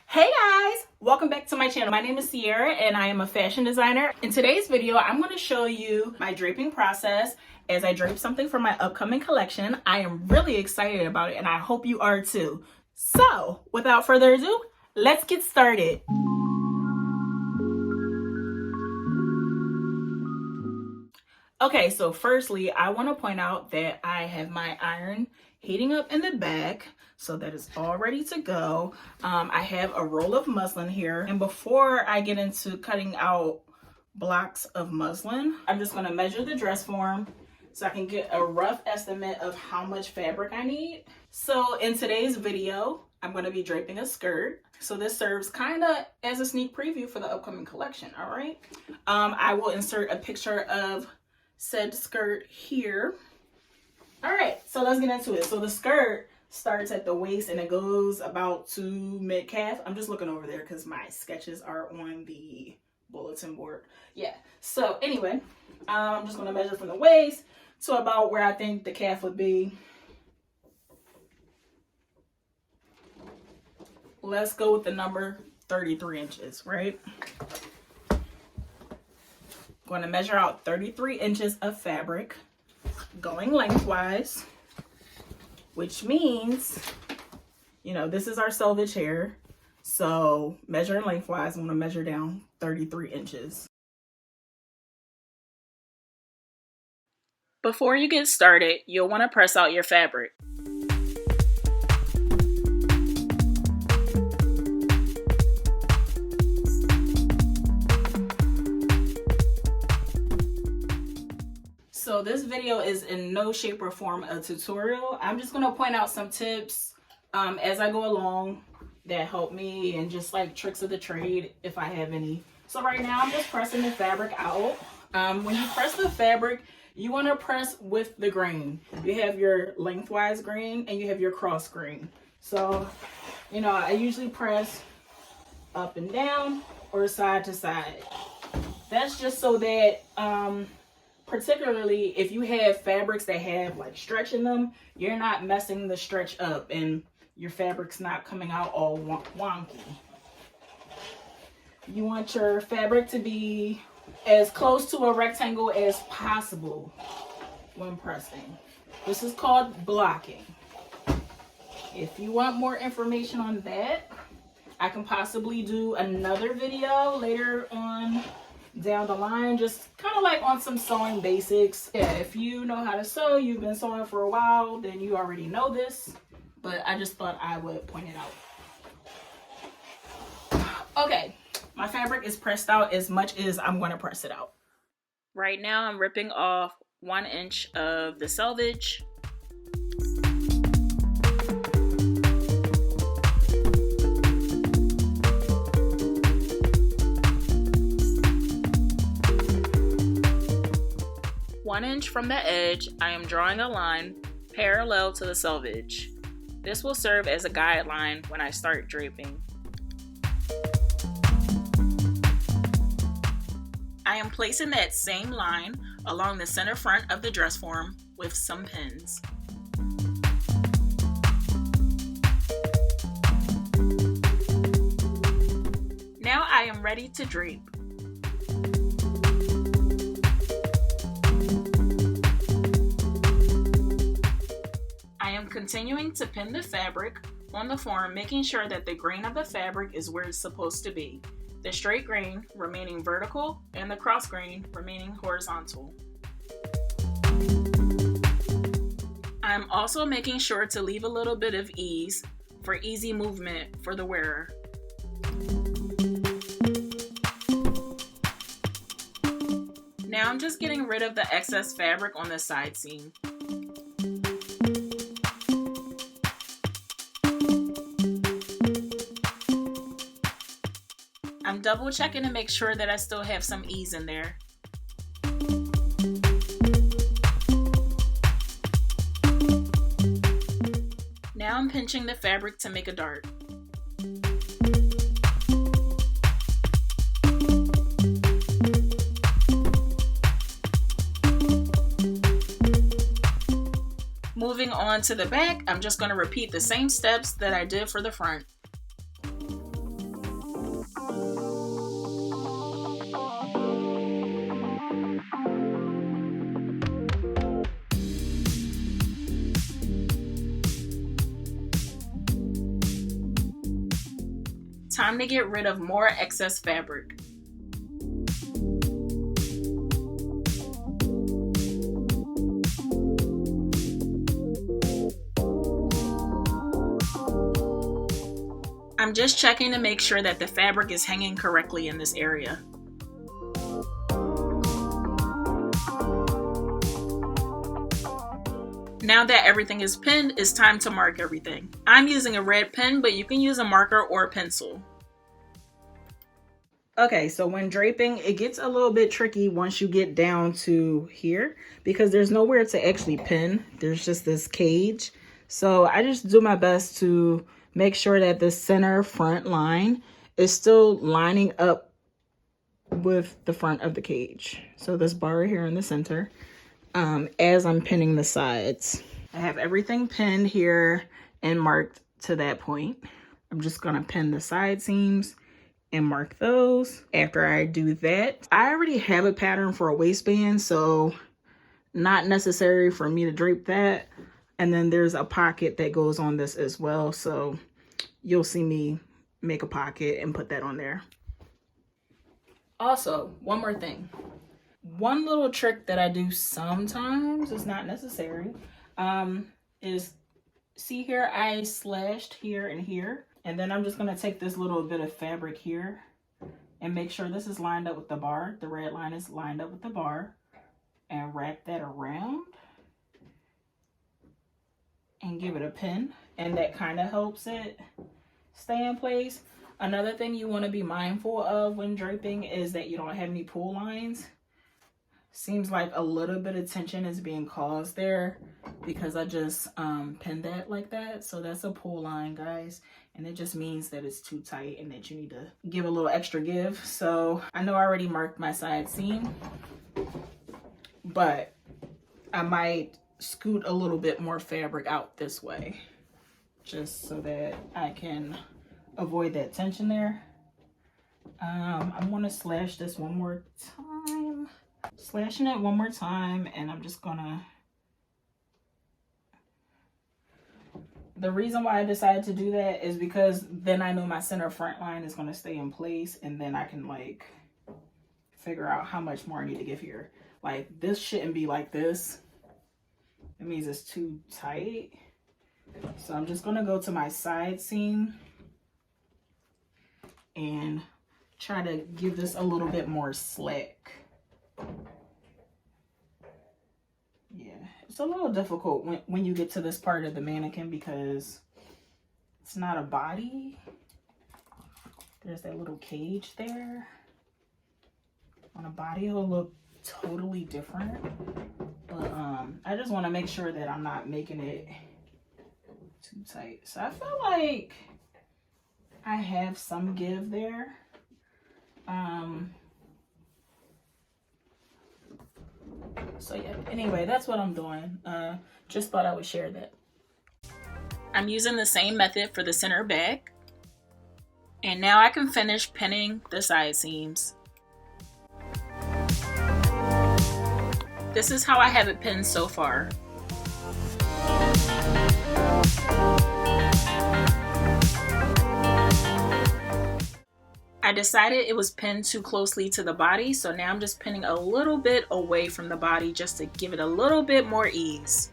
Hey guys, welcome back to my channel. My name is Sierra and I am a fashion designer. In today's video, I'm going to show you my draping process as I drape something for my upcoming collection. I am really excited about it and I hope you are too. So without further ado, let's get started. Okay, so firstly, I want to point out that I have my iron heating up in the back, so that is all ready to go. I have a roll of muslin here, and before I get into cutting out blocks of muslin, I'm just going to measure the dress form so I can get a rough estimate of how much fabric I need. So in today's video, I'm going to be draping a skirt. So this serves kind of as a sneak preview for the upcoming collection, all right? I will insert a picture of said skirt here. All right, so let's get into it. So the skirt starts at the waist and it goes about to mid-calf. I'm just looking over there because my sketches are on the bulletin board. Yeah, so anyway, I'm just going to measure from the waist to about where I think the calf would be. Let's go with the number 33 inches, right? Going to measure out 33 inches of fabric going lengthwise, which means, you know, this is our selvage hair. So measuring lengthwise, I'm going to measure down 33 inches. Before you get started, you'll want to press out your fabric. So this video is in no shape or form a tutorial. I'm just going to point out some tips as I go along that help me, and just like tricks of the trade if I have any. So right now I'm just pressing the fabric out. When you press the fabric, you want to press with the grain. You have your lengthwise grain and you have your cross grain. So, you know, I usually press up and down or side to side. That's just so that particularly if you have fabrics that have like stretch in them, you're not messing the stretch up and your fabric's not coming out all wonky. You want your fabric to be as close to a rectangle as possible when pressing. This is called blocking. If you want more information on that, I can possibly do another video later on down the line, just kind of like on some sewing basics. Yeah, if you know how to sew, you've been sewing for a while, then you already know this, but I just thought I would point it out. Okay, my fabric is pressed out as much as I'm going to press it out. Right now I'm ripping off 1 inch of the selvage. One inch from the edge, I am drawing a line parallel to the selvage. This will serve as a guideline when I start draping. I am placing that same line along the center front of the dress form with some pins. Now I am ready to drape. Continuing to pin the fabric on the form, making sure that the grain of the fabric is where it's supposed to be. The straight grain remaining vertical and the cross grain remaining horizontal. I'm also making sure to leave a little bit of ease for easy movement for the wearer. Now I'm just getting rid of the excess fabric on the side seam. I'm double checking to make sure that I still have some ease in there. Now I'm pinching the fabric to make a dart. Moving on to the back, I'm just going to repeat the same steps that I did for the front. Time to get rid of more excess fabric. I'm just checking to make sure that the fabric is hanging correctly in this area. Now that everything is pinned, it's time to mark everything. I'm using a red pen, but you can use a marker or a pencil. Okay, so when draping, it gets a little bit tricky once you get down to here because there's nowhere to actually pin. There's just this cage. So I just do my best to make sure that the center front line is still lining up with the front of the cage. So this bar here in the center, as I'm pinning the sides. I have everything pinned here and marked to that point. I'm just gonna pin the side seams and mark those. After I do that, I already have a pattern for a waistband, so not necessary for me to drape that. And then there's a pocket that goes on this as well, so you'll see me make a pocket and put that on there. Also, one more thing. One little trick that I do sometimes, it's not necessary, is see here I slashed here and here, and then I'm just going to take this little bit of fabric here and make sure this is lined up with the bar. The red line is lined up with the bar, and wrap that around and give it a pin, and that kind of helps it stay in place. Another thing you want to be mindful of when draping is that you don't have any pull lines. Seems like a little bit of tension is being caused there because I just pinned that like that. So that's a pull line, guys. And it just means that it's too tight and that you need to give a little extra give. So I know I already marked my side seam, but I might scoot a little bit more fabric out this way just so that I can avoid that tension there. I'm gonna slash this one more time. Slashing it one more time, and I'm just gonna, the reason why I decided to do that is because then I know my center front line is going to stay in place, and then I can like figure out how much more I need to give here. Like this shouldn't be like this. It means it's too tight. So I'm just going to go to my side seam and try to give this a little bit more slack. Yeah, it's a little difficult when you get to this part of the mannequin because it's not a body. There's that little cage there. On a body, it'll look totally different. But I just want to make sure that I'm not making it too tight. So I feel like I have some give there. So yeah, anyway, that's what I'm doing. Just thought I would share that. I'm using the same method for the center back. And now I can finish pinning the side seams. This is how I have it pinned so far. I decided it was pinned too closely to the body, so now I'm just pinning a little bit away from the body just to give it a little bit more ease.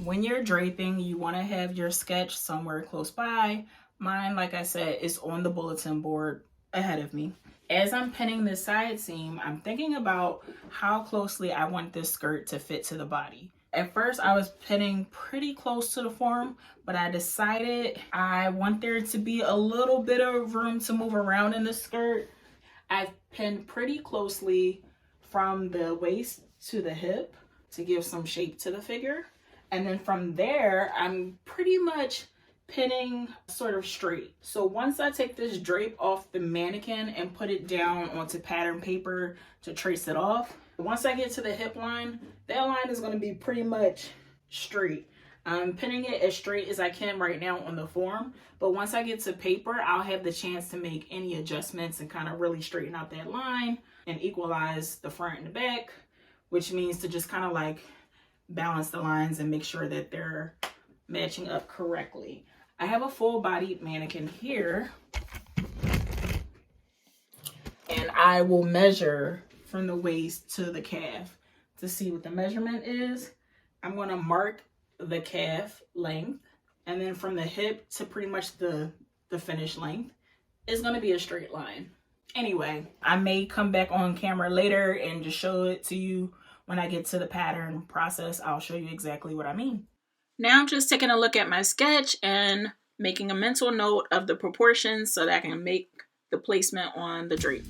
When you're draping, you want to have your sketch somewhere close by. Mine, like I said, is on the bulletin board ahead of me. As I'm pinning this side seam, I'm thinking about how closely I want this skirt to fit to the body. At first, I was pinning pretty close to the form, but I decided I want there to be a little bit of room to move around in the skirt. I've pinned pretty closely from the waist to the hip to give some shape to the figure. And then from there, I'm pretty much pinning sort of straight. So once I take this drape off the mannequin and put it down onto pattern paper to trace it off, once I get to the hip line, that line is going to be pretty much straight. I'm pinning it as straight as I can right now on the form, but once I get to paper, I'll have the chance to make any adjustments and kind of really straighten out that line and equalize the front and the back, which means to just kind of like balance the lines and make sure that they're matching up correctly. I have a full-bodied mannequin here, and I will measure from the waist to the calf to see what the measurement is. I'm going to mark the calf length, and then from the hip to pretty much the finished length is going to be a straight line. Anyway, I may come back on camera later and just show it to you. When I get to the pattern process, I'll show you exactly what I mean. Now I'm just taking a look at my sketch and making a mental note of the proportions so that I can make the placement on the drape.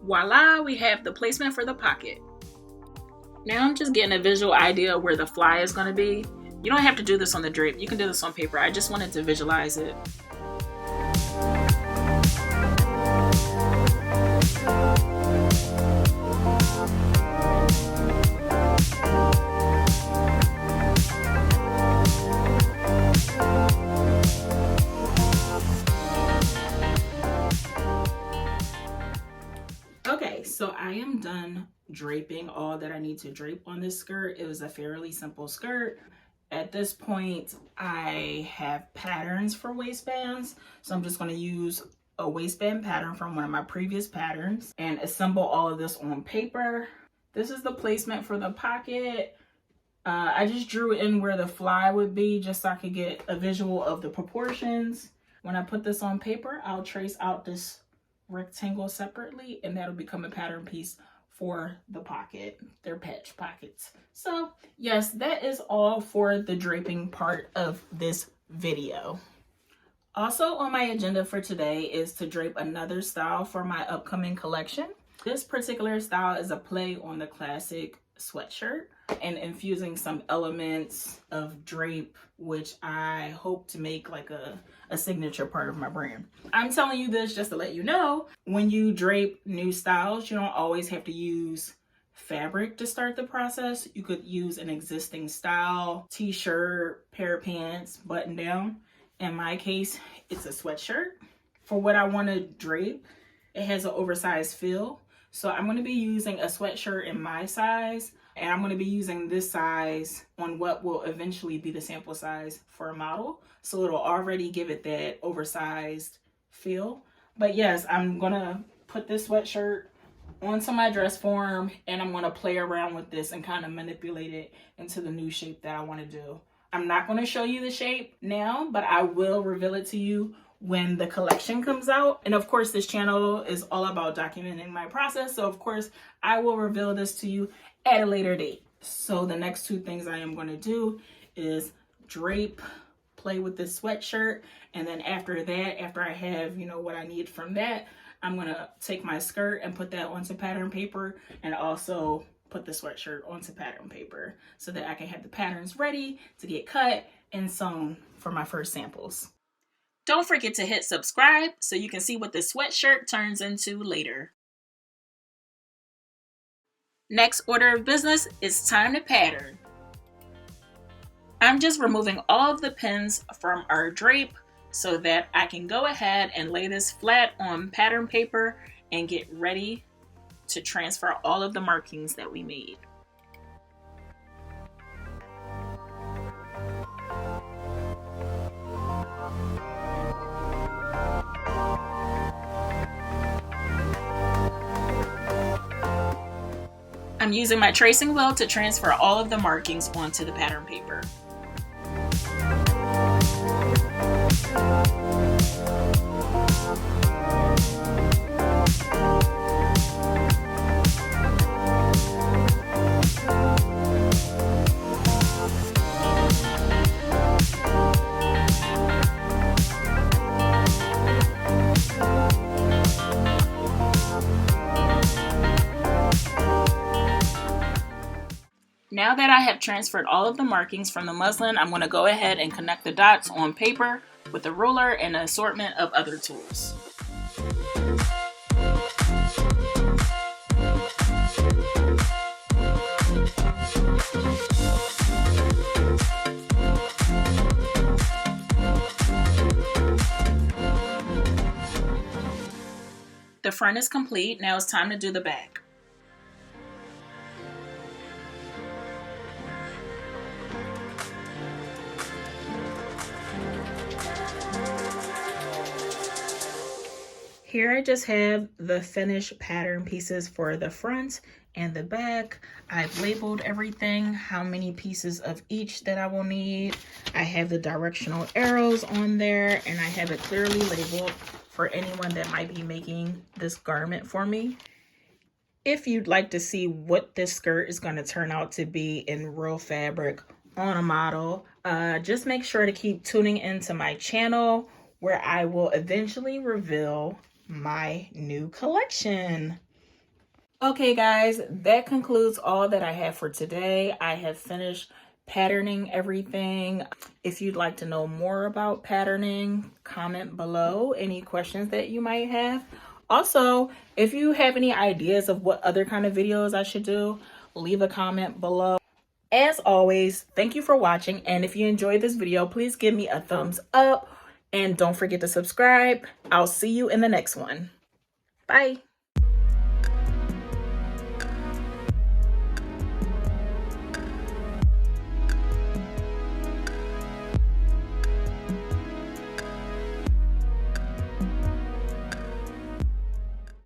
Voila, we have the placement for the pocket. Now I'm just getting a visual idea of where the fly is going to be. You don't have to do this on the drape. You can do this on paper. I just wanted to visualize it. Okay, so I am done draping all that I need to drape on this skirt. It was a fairly simple skirt. At this point, I have patterns for waistbands. So I'm just going to use a waistband pattern from one of my previous patterns and assemble all of this on paper. This is the placement for the pocket. I just drew in where the fly would be just so I could get a visual of the proportions. When I put this on paper, I'll trace out this rectangle separately, and that'll become a pattern piece for the pocket. They're patch pockets. So yes, that is all for the draping part of this video. Also on my agenda for today is to drape another style for my upcoming collection. This particular style is a play on the classic sweatshirt and infusing some elements of drape, which I hope to make like a signature part of my brand. I'm telling you this just to let you know, when you drape new styles, you don't always have to use fabric to start the process. You could use an existing style, t-shirt, pair of pants, button down. In my case, it's a sweatshirt. For what I want to drape, it has an oversized feel. So I'm going to be using a sweatshirt in my size, and I'm going to be using this size on what will eventually be the sample size for a model. So it'll already give it that oversized feel. But yes, I'm going to put this sweatshirt onto my dress form, and I'm going to play around with this and kind of manipulate it into the new shape that I want to do. I'm not going to show you the shape now, but I will reveal it to you when the collection comes out. And of course, this channel is all about documenting my process. So of course, I will reveal this to you at a later date. So the next two things I am going to do is drape, play with this sweatshirt. And then after that, after I have, what I need from that, I'm going to take my skirt and put that onto pattern paper, and also put the sweatshirt onto pattern paper so that I can have the patterns ready to get cut and sewn for my first samples. Don't forget to hit subscribe so you can see what the sweatshirt turns into later. Next order of business, it's time to pattern. I'm just removing all of the pins from our drape so that I can go ahead and lay this flat on pattern paper and get ready to transfer all of the markings that we made. I'm using my tracing wheel to transfer all of the markings onto the pattern paper. Now that I have transferred all of the markings from the muslin, I'm going to go ahead and connect the dots on paper with a ruler and an assortment of other tools. The front is complete. Now it's time to do the back. Here I just have the finished pattern pieces for the front and the back. I've labeled everything, how many pieces of each that I will need. I have the directional arrows on there, and I have it clearly labeled for anyone that might be making this garment for me. If you'd like to see what this skirt is going to turn out to be in real fabric on a model, just make sure to keep tuning into my channel, where I will eventually reveal my new collection. Okay guys, that concludes all that I have for today. I have finished patterning everything. If you'd like to know more about patterning, comment below any questions that you might have. Also, if you have any ideas of what other kind of videos I should do, leave a comment below. As always, thank you for watching, and if you enjoyed this video, please give me a thumbs up and don't forget to subscribe. I'll see you in the next one. Bye.